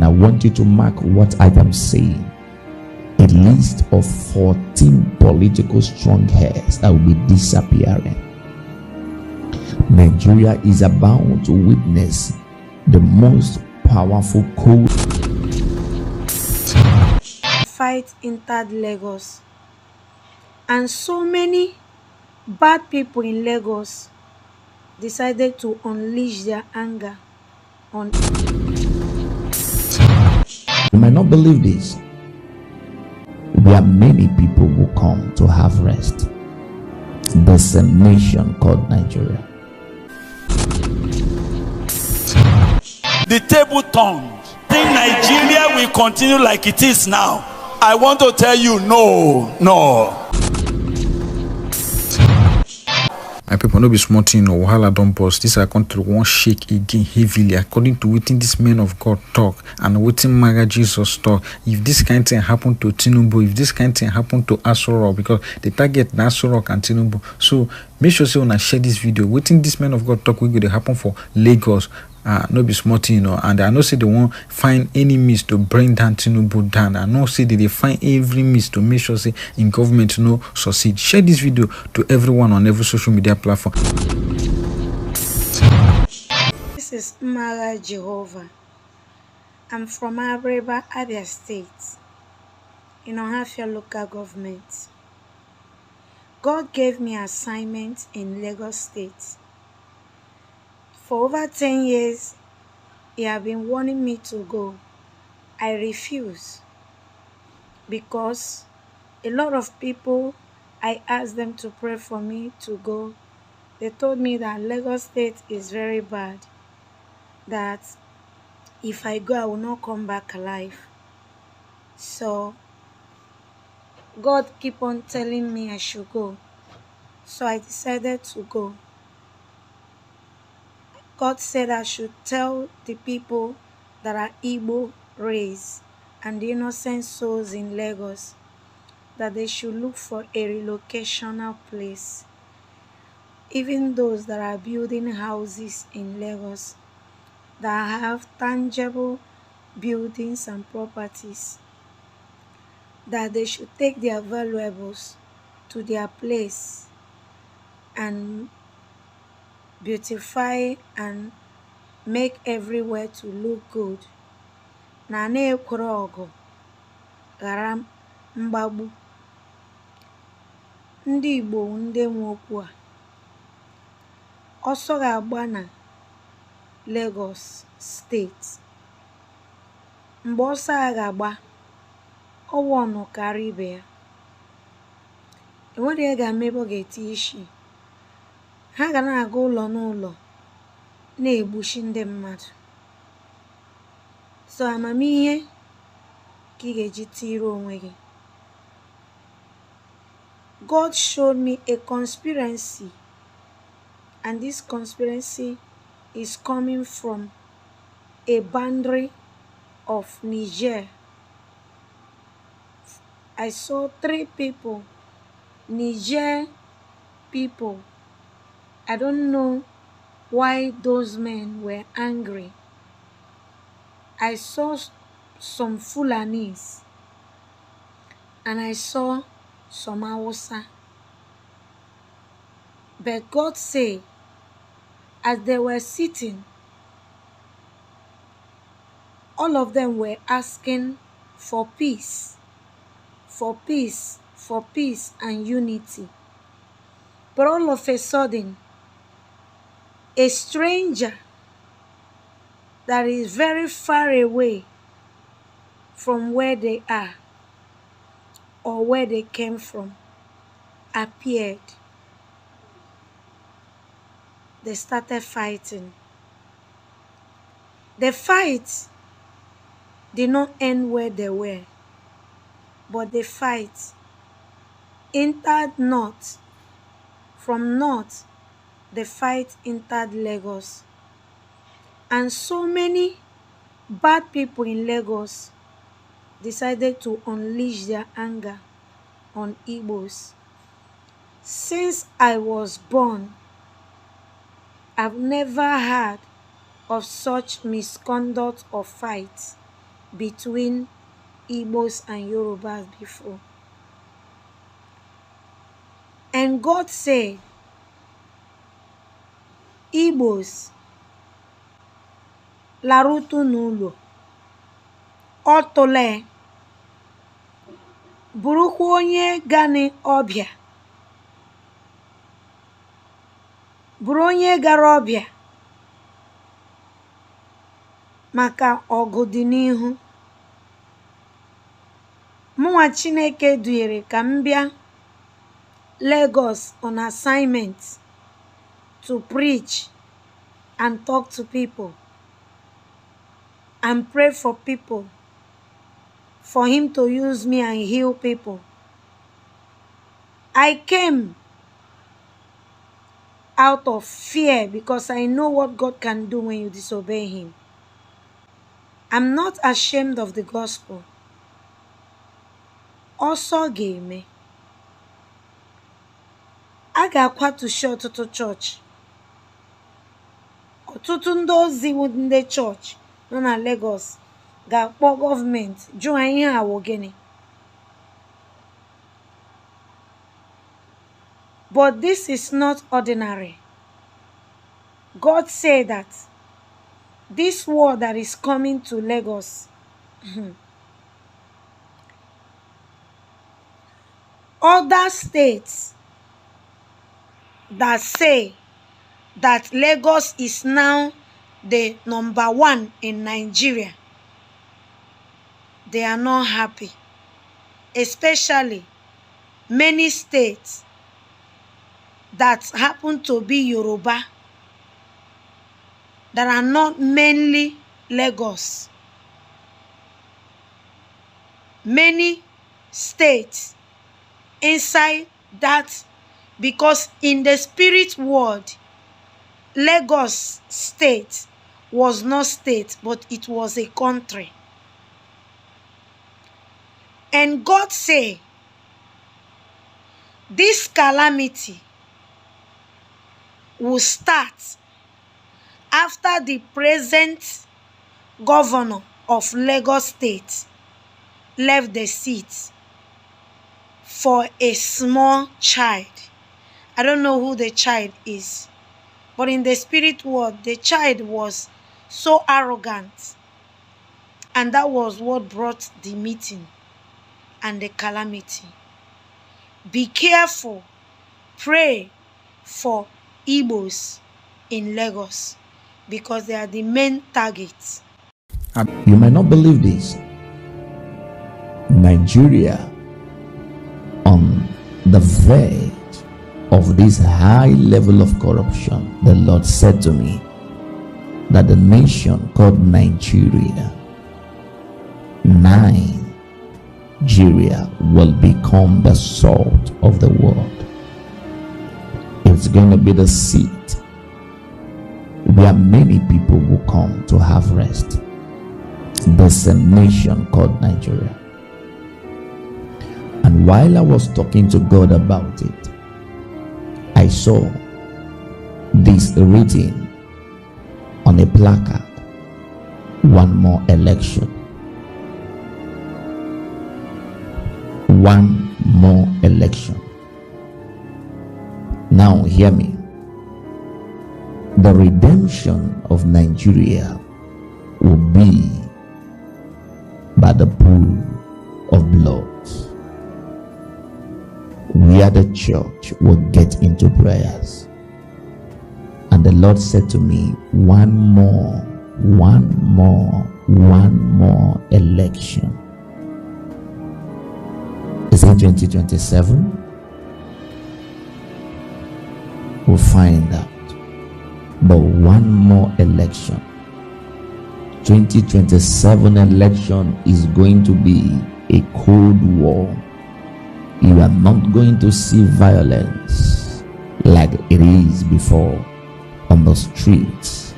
And I want you to mark what I am saying. A list of 14 political strongheads that will be disappearing. Nigeria is about to witness the most powerful coup fight entered Lagos, and so many bad people in Lagos decided to unleash their anger on. You might not believe this. There are many people who come to have rest. There's a nation called Nigeria. The table turned. Think Nigeria will continue like it is now? I want to tell you, no. My people, no be small thing or wahala don burst. This our country won't shake again heavily according to wetin this men of God talk and wetin Maga Jesus talk. If this kind of thing happen to Tinubu, if this kind of thing happen to Aso Rock, because the target na Aso Rock and Tinubu. So make sure say una share this video. Wetin this men of God talk, we go to happen for Lagos. No be small thing, and I know say they won't find any means to bring down Tinubu down. I know say they find every means to make sure say in government no succeed. Share this video to everyone on every social media platform. This is Mara Jehovah. I'm from Abreba, Abia State, in Ohafia local government. God gave me assignment in Lagos State. For over 10 years, he have been wanting me to go. I refuse because a lot of people, I asked them to pray for me to go. They told me that Lagos State is very bad, that if I go, I will not come back alive. So God keep on telling me I should go. So I decided to go. God said I should tell the people that are Igbo race and the innocent souls in Lagos that they should look for a relocational place. Even those that are building houses in Lagos that have tangible buildings and properties, that they should take their valuables to their place and beautify and make everywhere to look good. Na na-ekwere ọgụ ghara mgbagbu. Ndị Igbo ndị nwe okwu a. Ọsọ ga-agba na Lagos State. Mgbe ọsọ a ga-agba, ọwụ ọnụ karịa ibe ya. Enwere ihe ga-eme ebe ọ ga-eti isi. Ha ga na-aga ụlọ n'ụlọ na-egbuchi ndị mmadụ. So amamihe ka ị ga-eji tiri onwe gị. God showed me a conspiracy, and this conspiracy is coming from a boundary of Niger. I saw 3 people, Niger people. I don't know why those men were angry. I saw some Fulanis and I saw some Hausa. But God said, as they were sitting, all of them were asking for peace, for peace, for peace and unity. But all of a sudden, a stranger that is very far away from where they are or where they came from appeared. They started fighting. The fight did not end where they were, but the fight entered north. From north, the fight entered Lagos. And so many bad people in Lagos decided to unleash their anger on Igbos. Since I was born, I've never heard of such misconduct or fight between Igbos and Yorubas before. And God said, Igbos, larutu n'ụlọ, ọtụle, burukwa onye gani ọbịa, buru onye gara ọbịa, maka ọgụ dị n'ihu. Mụnwa Chineke duyere ka m bịa Lagos on assignment to preach and talk to people and pray for people, for him to use me and heal people. I came out of fear because I know what God can do when you disobey him. I'm not ashamed of the gospel. Also game. A ga-akwatushi ọtụtụ chọọchị. Ọtụtụ ndị ozi ndị chọọchị nọ na Lagos ga-akpọ gọọmenti jụọ ihe a wụ gịnị. But this is not ordinary. God said that this war that is coming to Lagos, other states that say that Lagos is now the #1 in Nigeria, they are not happy. Especially many states that happen to be Yoruba, that are not mainly Lagos. Many states inside that, because in the spirit world, Lagos state was not state, but it was a country. And God say, this calamity will start after the present governor of Lagos State left the seat for a small child. I don't know who the child is, but in the spirit world, the child was so arrogant, and that was what brought the meeting and the calamity. Be careful. Pray for Igbos in Lagos, because they are the main targets. You might not believe this. Nigeria, on the verge of this high level of corruption, the Lord said to me that the nation called Nigeria will become the salt of the world. It's going to be the seat where many people will come to have rest. There's a nation called Nigeria. And while I was talking to God about it, I saw this written on a placard: one more election. One more election. Now hear me. The redemption of Nigeria will be by the pool of blood, where the church will get into prayers. And the Lord said to me, one more election. Is it 2027? We'll find out. But one more election. 2027 election is going to be a cold war. You are not going to see violence like it is before on the streets,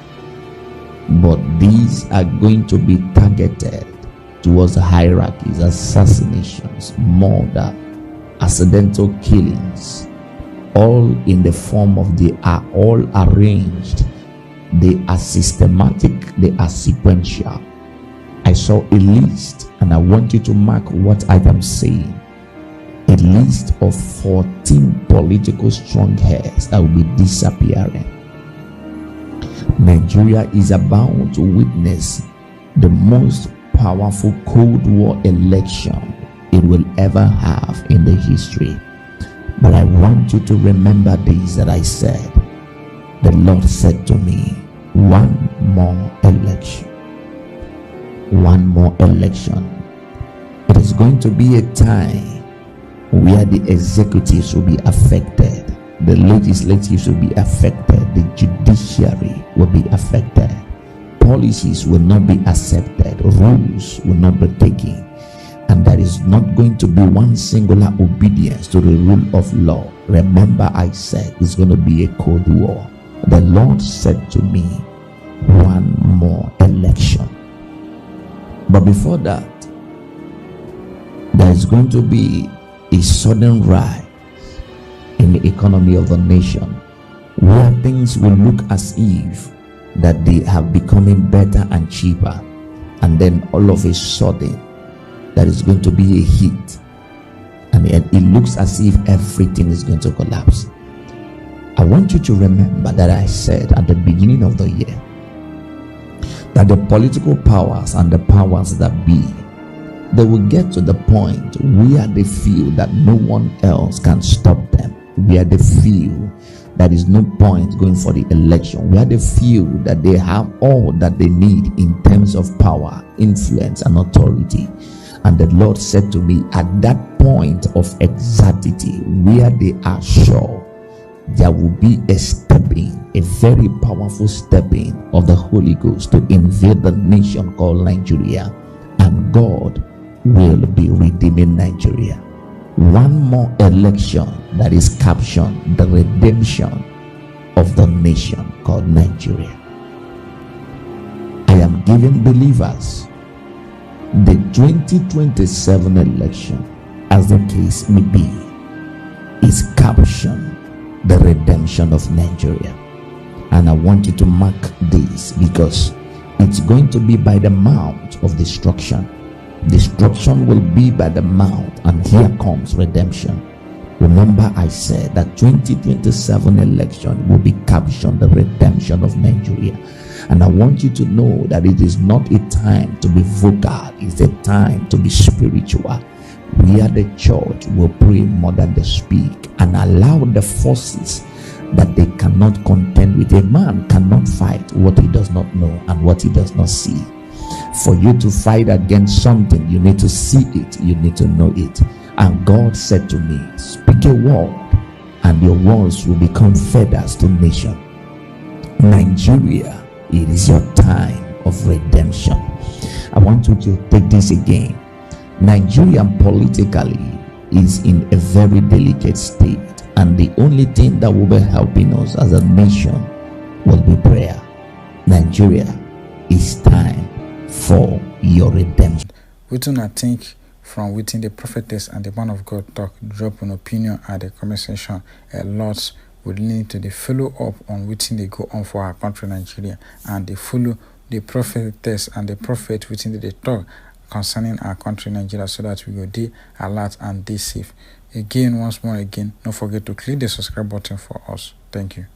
but these are going to be targeted towards hierarchies, assassinations, murder, accidental killings, all in the form of, they are all arranged, they are systematic, they are sequential. I saw a list, and I want you to mark what I am saying. A list of 14 political strongheads that will be disappearing. Nigeria is about to witness the most powerful Cold War election it will ever have in the history. But I want you to remember this that I said. The Lord said to me, one more election. One more election. It is going to be a time where the executives will be affected, the legislatives will be affected, the judiciary will be affected, policies will not be accepted, rules will not be taken, and there is not going to be one singular obedience to the rule of law. Remember, I said it's going to be a Cold War. The Lord said to me, one more election. But before that, there is going to be a sudden rise in the economy of the nation, where things will look as if that they have becoming better and cheaper, and then all of a sudden there is going to be a hit, and it looks as if everything is going to collapse. I want you to remember that I said at the beginning of the year that the political powers and the powers that be, they will get to the point where they feel that no one else can stop them, where they feel there is no point going for the election, where they feel that they have all that they need in terms of power, influence, and authority. And the Lord said to me, at that point of exactity where they are sure, there will be a stepping, a very powerful stepping of the Holy Ghost to invade the nation called Nigeria, and God will be redeeming Nigeria. One more election that is captioned the redemption of the nation called Nigeria. I am giving believers the 2027 election, as the case may be, is captioned the redemption of Nigeria. And I want you to mark this, because it's going to be by the mount of destruction. Destruction will be by the mouth, and here comes redemption. Remember, I said that 2027 election will be captioned the redemption of Nigeria. And I want you to know that it is not a time to be vocal, it's a time to be spiritual, where the church will pray more than they speak, and allow the forces that they cannot contend with. A man cannot fight what he does not know and what he does not see. For you to fight against something, you need to see it, you need to know it. And God said to me, speak a word, and your words will become feathers to nation. Nigeria, it is your time of redemption. I want you to take this again. Nigeria politically is in a very delicate state, and the only thing that will be helping us as a nation will be prayer. Nigeria, it's time for your redemption. Wetin I think from within the prophetess and the man of God talk, drop an opinion at the comment section. A lot would need to follow up on within they go on for our country Nigeria, and they follow the prophetess and the prophet within the talk concerning our country Nigeria, so that we go dey alert and dey safe. Again, once more again, don't forget to click the subscribe button for us. Thank you.